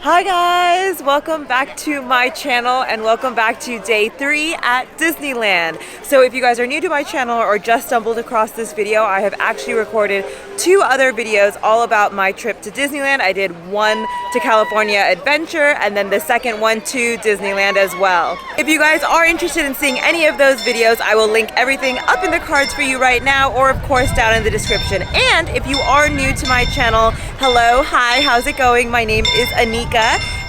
Hi guys, welcome back to my channel and welcome back to day 3 at Disneyland. So if you guys are new to my channel or just stumbled across this video, I have actually recorded 2 other videos all about my trip to Disneyland. I did one to California Adventure and then the second one to Disneyland as well. If you guys are interested in seeing any of those videos, I will link everything up in the cards for you right now or of course down in the description. And if you are new to my channel, hello, hi, how's it going? My name is Anika.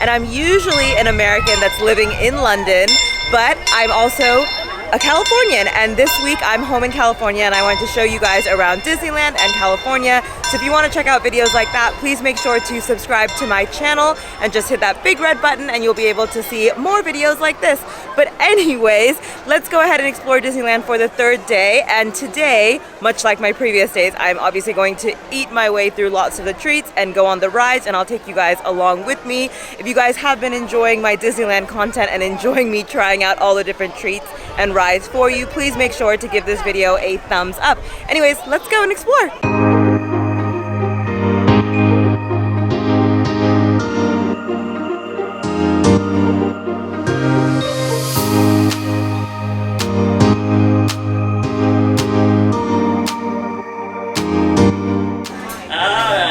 And I'm usually an American that's living in London, but I'm also a Californian, and this week I'm home in California and I wanted to show you guys around Disneyland and California. So if you want to check out videos like that, please make sure to subscribe to my channel and just hit that big red button and you'll be able to see more videos like this. But anyways, let's go ahead and explore Disneyland for the 3rd day. And today, much like my previous days, I'm obviously going to eat my way through lots of the treats and go on the rides, and I'll take you guys along with me. If you guys have been enjoying my Disneyland content and enjoying me trying out all the different treats and rides for you, please make sure to give this video a thumbs up. Anyways, let's go and explore.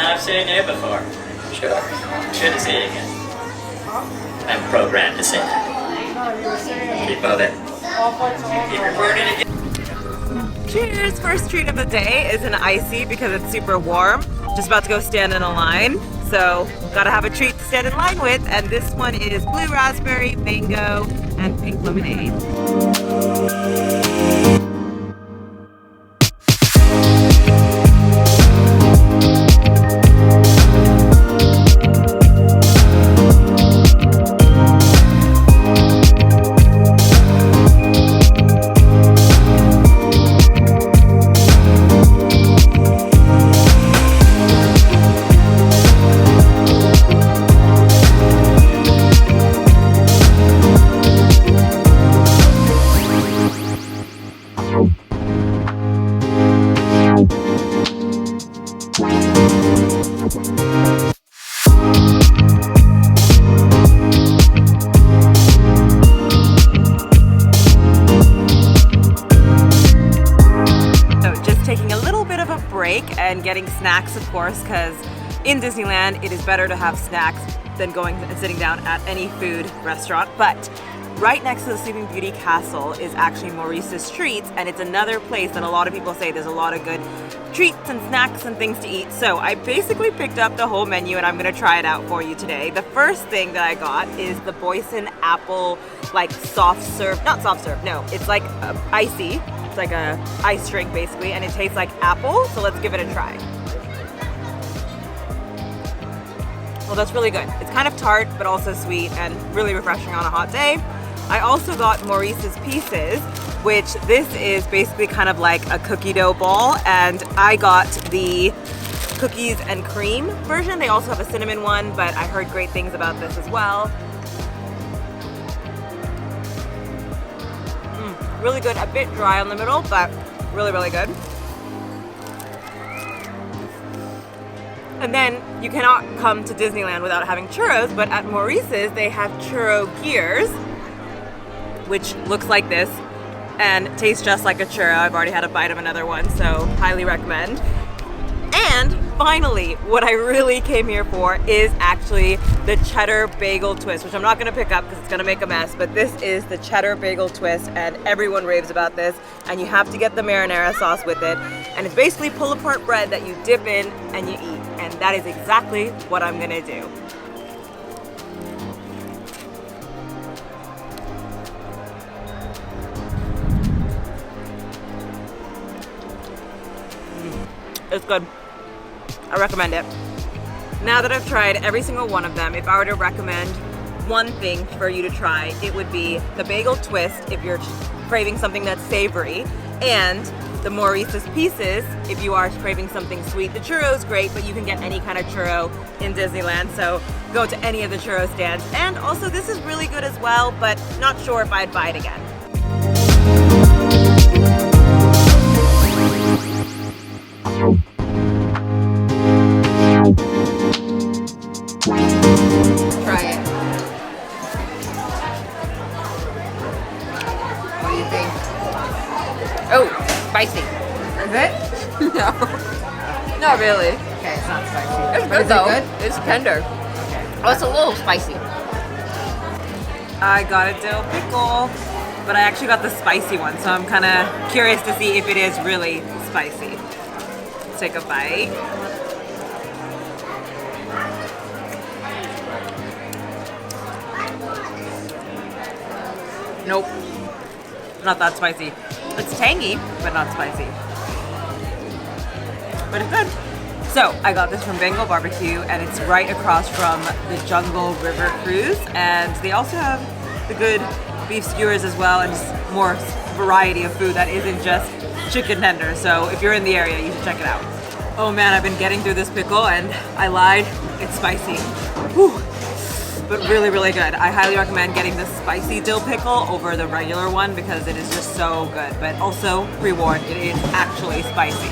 I've seen you before. Sure. Should have seen it again. I'm programmed to say that. Keep moving. Keep recording again. Cheers! First treat of the day is an icy because it's super warm. Just about to go stand in a line. So, gotta have a treat to stand in line with. And this one is blue raspberry, mango, and pink lemonade. And getting snacks, of course, because in Disneyland it is better to have snacks than going and sitting down at any food restaurant. But right next to the Sleeping Beauty Castle is actually Maurice's Treats, and it's another place that a lot of people say there's a lot of good treats and snacks and things to eat. So I basically picked up the whole menu and I'm gonna try it out for you today. The first thing that I got is the Boysen Apple, like soft serve, not soft serve, no, it's like icy. It's like a ice drink basically, and it tastes like apple, so let's give it a try. Well, that's really good. It's kind of tart, but also sweet and really refreshing on a hot day. I also got Maurice's Pieces, which this is basically kind of like a cookie dough ball, and I got the cookies and cream version. They also have a cinnamon one, but I heard great things about this as well. Really good, a bit dry on the middle, but really, really good. And then you cannot come to Disneyland without having churros, but at Maurice's they have churro gears, which looks like this and tastes just like a churro. I've already had a bite of another one, so highly recommend. And finally, what I really came here for is actually the Cheddar Bagel Twist, which I'm not gonna pick up because it's gonna make a mess, but this is the Cheddar Bagel Twist and everyone raves about this, and you have to get the marinara sauce with it. And it's basically pull-apart bread that you dip in and you eat, and that is exactly what I'm gonna do. It's good. I recommend it. Now that I've tried every single one of them, if I were to recommend one thing for you to try, it would be the bagel twist if you're craving something that's savory, and the Maurice's Pieces if you are craving something sweet. The churro is great, but you can get any kind of churro in Disneyland, so go to any of the churro stands. And also this is really good as well, but not sure if I'd buy it again. Try really. Okay, it's not spicy. It's But good is though. it good? It's tender. Okay. Oh, it's a little spicy. I got a dill pickle, but I actually got the spicy one, so I'm kind of curious to see if it is really spicy. Let's take a bite. Nope, not that spicy. It's tangy, but not spicy. But it's good. So I got this from Bengal Barbecue, and it's right across from the Jungle River Cruise, and they also have the good beef skewers as well, and just more variety of food that isn't just chicken tenders. So if you're in the area, you should check it out. Oh man, I've been getting through this pickle, and I lied, it's spicy. Whew. But really, really good. I highly recommend getting the spicy dill pickle over the regular one because it is just so good. But also, pre-warned, it is actually spicy.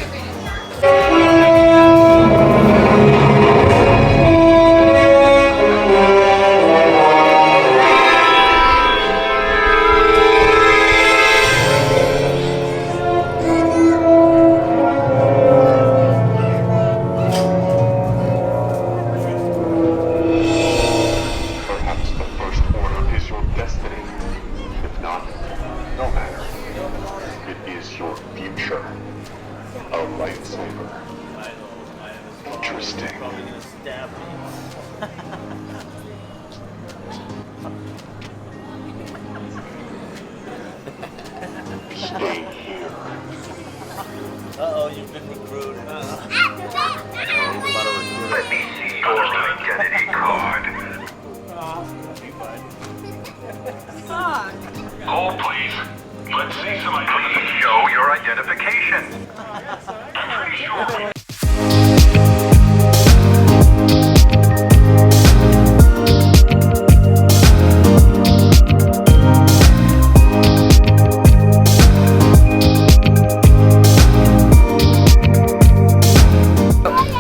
Uh-oh, you've been recruited. Let me see your identity card. Hold, please. Let's see some ID. Show your identification. Pretty sure.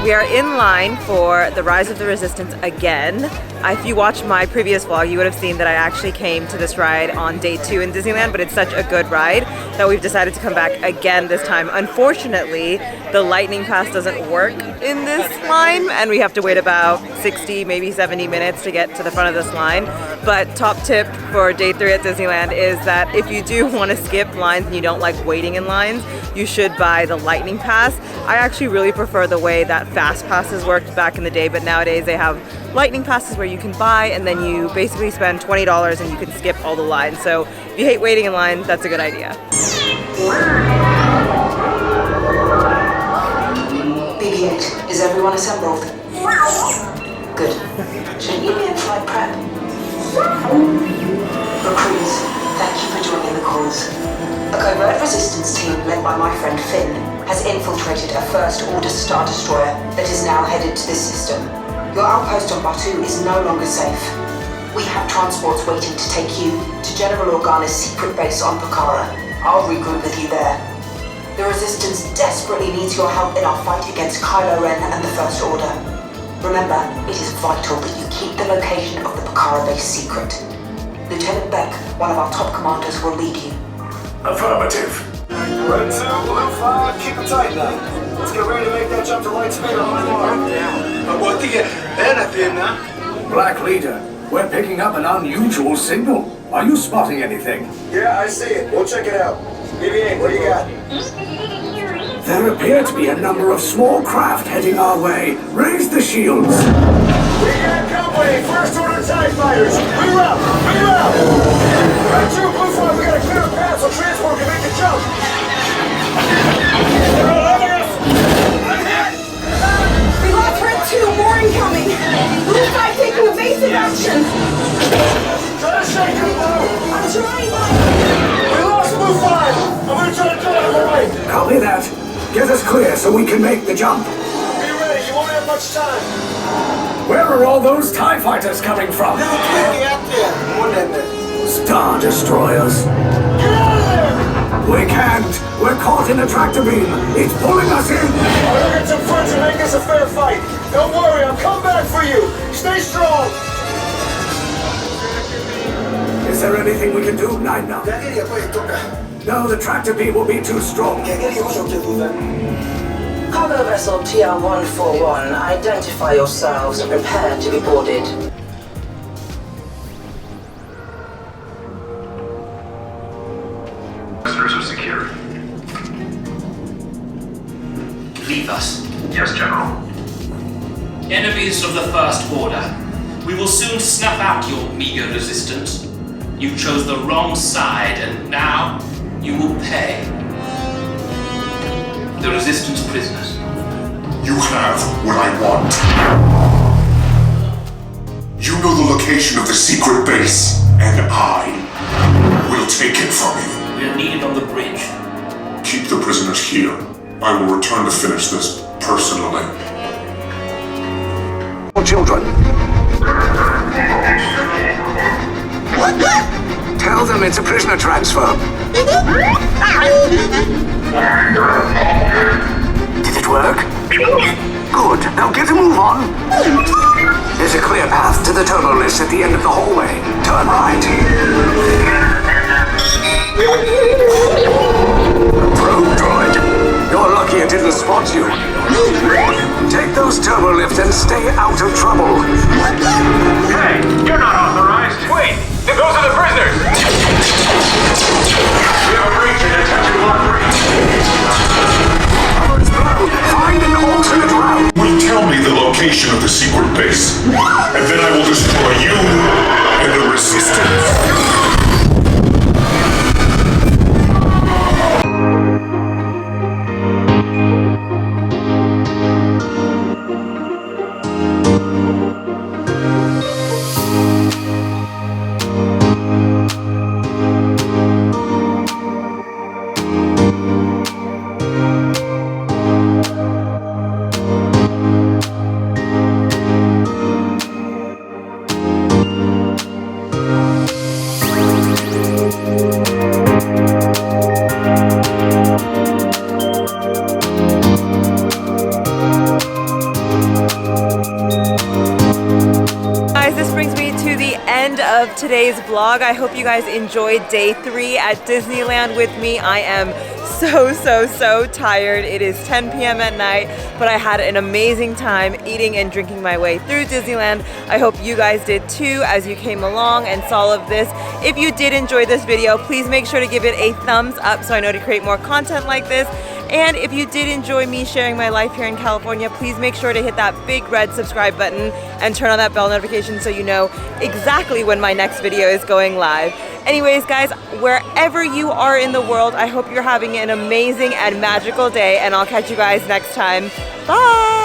We are in line for the Rise of the Resistance again. If you watched my previous vlog, you would have seen that I actually came to this ride on day 2 in Disneyland, but it's such a good ride that we've decided to come back again this time. Unfortunately, the lightning pass doesn't work in this line, and we have to wait about 60, maybe 70 minutes to get to the front of this line. But top tip for day 3 at Disneyland is that if you do want to skip lines and you don't like waiting in lines, you should buy the lightning pass. I actually really prefer the way that fast passes worked back in the day, but nowadays they have lightning passes where you can buy and then you basically spend $20 and you can skip all the lines. So if you hate waiting in line, that's a good idea. BB-8, is everyone assembled? Good. Shouldn't you be in flight prep? Recruits, thank you for joining the cause. A covert resistance team led by my friend Finn has infiltrated a First Order Star Destroyer that is now headed to this system. Your outpost on Batu is no longer safe. We have transports waiting to take you to General Organa's secret base on Pokhara. I'll regroup with you there. The Resistance desperately needs your help in our fight against Kylo Ren and the First Order. Remember, it is vital that you keep the location of the Pokhara base secret. Lieutenant Beck, one of our top commanders, will lead you. Affirmative. Red 2, Blue 5, keep it tight now. Let's get ready to make that jump to light speed on my mark. Black Leader, we're picking up an unusual signal. Are you spotting anything? Yeah, I see it. We'll check it out. BB-8, what do you got? There appear to be a number of small craft heading our way. Raise the shields. We got company. First Order TIE fighters. Reroute! Reroute! Red 2, Blue 5, we got a clear path so transport can make the jump. They're all over us! I'm hit! We lost Red 2, more incoming! Blue 5 taking evasive action! Try to shake him, Blue! I'm trying! We lost Blue 5! I'm gonna try to drive him away! Copy that. Get us clear so we can make the jump. Be ready, you won't have much time! Where are all those TIE fighters coming from? Star Destroyers. Get out of there! We can't. We're caught in a tractor beam. It's pulling us in. I'll get some friends and make this a fair fight. Don't worry, I'll come back for you. Stay strong. Is there anything we can do, Nine now? No, the tractor beam will be too strong. Copy Cargo vessel TR-141, identify yourselves and prepare to be boarded. Prisoners are secured. Leave us. Yes, General. Enemies of the First Order. We will soon snuff out your meager resistance. You chose the wrong side, and now you will pay. The Resistance prisoners. You have what I want. You know the location of the secret base, and I will take it from you. We are needed on the bridge. Keep the prisoners here. I will return to finish this personally. Children. Tell them it's a prisoner transfer. Did it work? Good. Now get a move on. There's a clear path to the turbo lifts at the end of the hallway. Turn right. Probe droid. You're lucky it didn't spot you. Take those turbo lifts and stay out of trouble. Hey, you're not authorized. Wait, those are the prisoners. We have a breach in attention block 3. Cover is blown. Find an alternate route. Will tell me the location of the secret base, and then I will destroy you and the Resistance. Of today's vlog. I hope you guys enjoyed day 3 at Disneyland with me. I am so tired. It is 10 p.m. at night, but I had an amazing time eating and drinking my way through Disneyland. I hope you guys did too as you came along and saw all of this. If you did enjoy this video, please make sure to give it a thumbs up so I know to create more content like this. And if you did enjoy me sharing my life here in California, please make sure to hit that big red subscribe button and turn on that bell notification so you know exactly when my next video is going live. Anyways, guys, wherever you are in the world, I hope you're having an amazing and magical day, and I'll catch you guys next time. Bye!